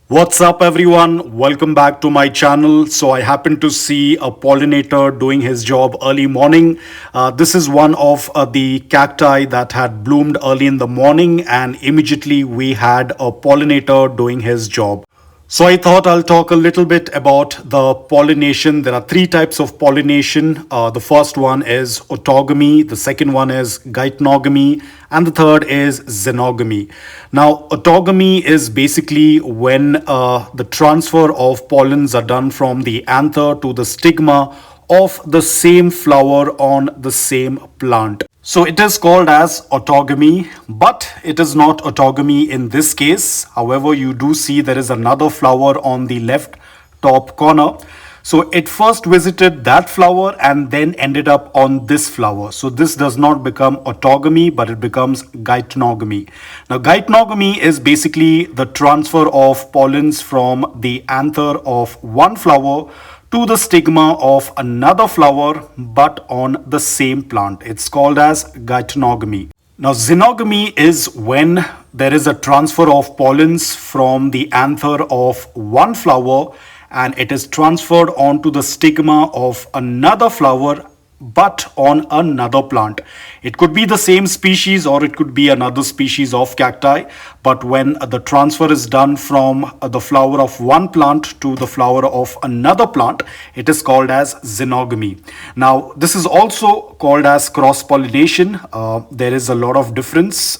What's up everyone? Welcome back to my channel. So I happened to see a pollinator doing his job early morning. This is one of the cacti that had bloomed early in the morning, and immediately we had a pollinator doing his job. So I thought I'll talk a little bit about the pollination. There are three types of pollination. The first one is autogamy, the second one is Geitonogamy, and the third is Xenogamy. Now, autogamy is basically when the transfer of pollens are done from the anther to the stigma of the same flower on the same plant. So it is called as autogamy, but it is not autogamy in this case. However, you do see there is another flower on the left top corner. So it first visited that flower and then ended up on this flower. So this does not become autogamy, but it becomes Geitonogamy. Now, Geitonogamy is basically the transfer of pollens from the anther of one flower to the stigma of another flower, but on the same plant. It's called as Geitonogamy. Now, Xenogamy is when there is a transfer of pollens from the anther of one flower and it is transferred onto the stigma of another flower, but on another plant. It could be the same species or it could be another species of cacti, but when the transfer is done from the flower of one plant to the flower of another plant, it is called as Xenogamy. Now, this is also called as cross pollination. There is a lot of difference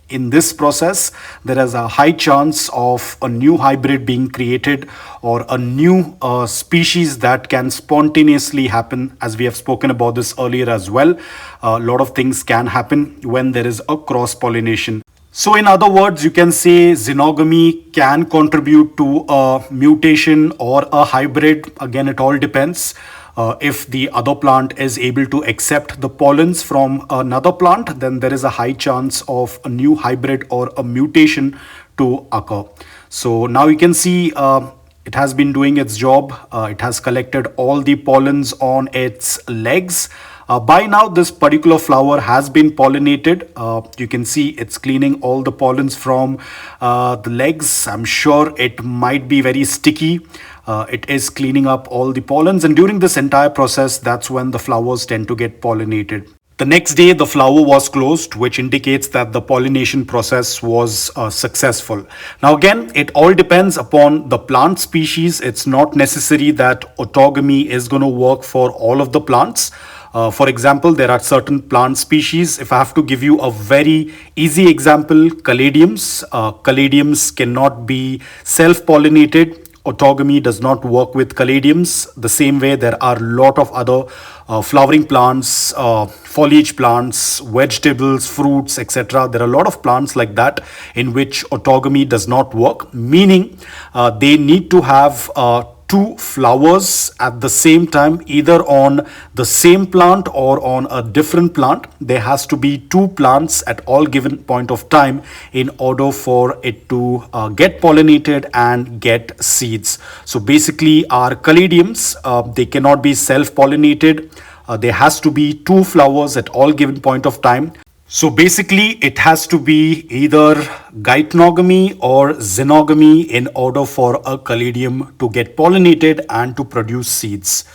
in this process. There is a high chance of a new hybrid being created or a new species that can spontaneously happen, as we have spoken about this earlier as well. A lot of things can happen when there is a cross pollination. So in other words, you can say Xenogamy can contribute to a mutation or a hybrid. Again, it all depends. If the other plant is able to accept the pollens from another plant, then there is a high chance of a new hybrid or a mutation to occur. So now you can see it has been doing its job. It has collected all the pollens on its legs. By now, this particular flower has been pollinated. You can see it's cleaning all the pollens from the legs. I'm sure it might be very sticky. It is cleaning up all the pollens, and during this entire process, that's when the flowers tend to get pollinated. The next day, the flower was closed, which indicates that the pollination process was successful. Now, again, it all depends upon the plant species. It's not necessary that autogamy is going to work for all of the plants. For example, there are certain plant species. If I have to give you a very easy example, caladiums. Caladiums cannot be self-pollinated. Autogamy does not work with caladiums. The same way, there are a lot of other flowering plants, foliage plants, vegetables, fruits, etc. There are a lot of plants like that in which autogamy does not work, meaning they need to have two flowers at the same time, either on the same plant or on a different plant. There has to be two plants at all given point of time in order for it to get pollinated and get seeds. So basically, our caladiums, they cannot be self-pollinated. There has to be two flowers at all given point of time. So basically, it has to be either Geitonogamy or Xenogamy in order for a caladium to get pollinated and to produce seeds.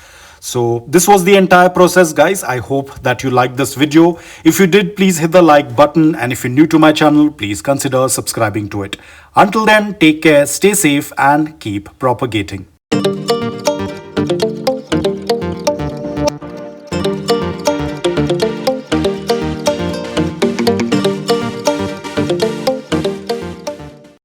So this was the entire process, guys. I hope that you liked this video. If you did, please hit the like button, and if you're new to my channel, please consider subscribing to it. Until then, take care, stay safe, and keep propagating.